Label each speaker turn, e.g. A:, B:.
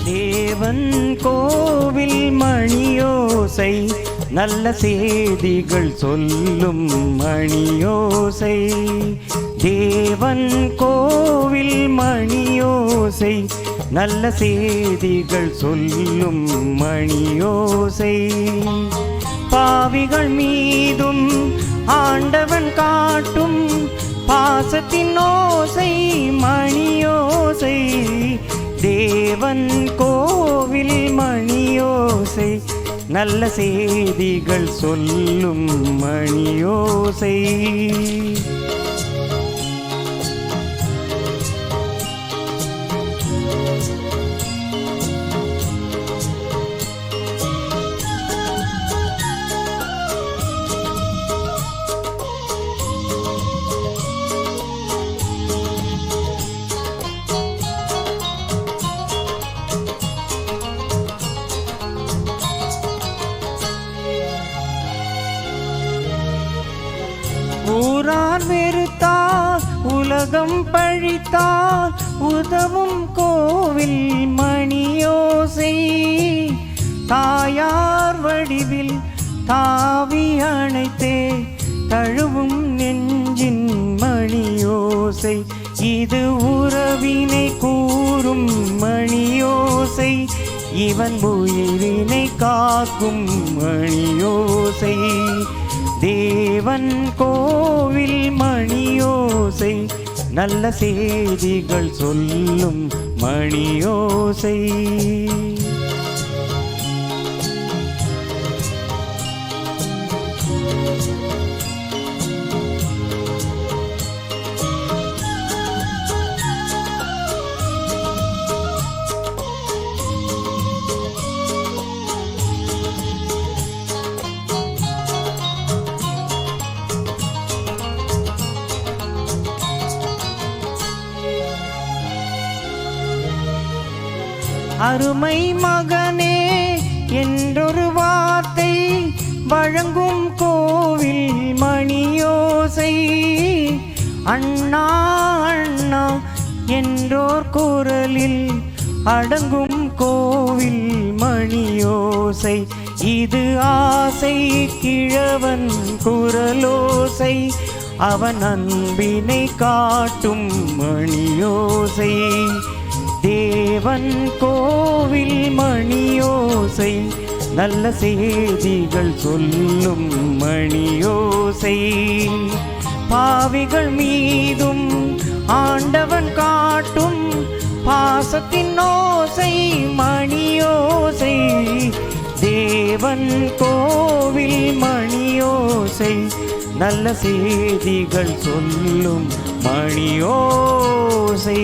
A: தேவன் கோவில் மணியோசை, நல்ல செய்திகள் சொல்லும் மணியோசை. தேவன் கோவில் மணியோசை, நல்ல செய்திகள் சொல்லும் மணியோசை. பாவிகள் மீதும் ஆண்டவன் காட்டும் பாசத்தின் ஓசை மணியோசை. தேவன் கோவில் மணியோசை, நல்ல செய்திகள் சொல்லும் மணியோசை. ஊரார் வெறுத்தால் உலகம் பழித்தால் உதவும் கோவில் மணியோசை. தாயார் வடிவில் தாவி அணைத்தே தழுவும் நெஞ்சின் மணியோசை. இது உறவினை கூறும் மணியோசை, இவன் உயிரினை காக்கும் மணியோசை. தேவன் கோவில் மணியோசை, நல்ல செய்திகள் சொல்லும் மணியோசை. அருமை மகனே என்றொரு வார்த்தை வழங்கும் கோவில் மணியோசை. அண்ணா அண்ணா என்றோர் குரலில் அடங்கும் கோவில் மணியோசை. இது ஆசை கிழவன் குரலோசை, அவன் அன்பினை காட்டும் மணியோசை. தேவன் கோவில் மணியோசை, நல்ல செய்திகள் சொல்லும் மணியோசை. பாவிகள் மீதும் ஆண்டவன் காட்டும் பாசத்தின் ஓசை மணியோசை. தேவன் கோவில் மணியோசை, நல்ல செய்திகள் சொல்லும் மணியோசை.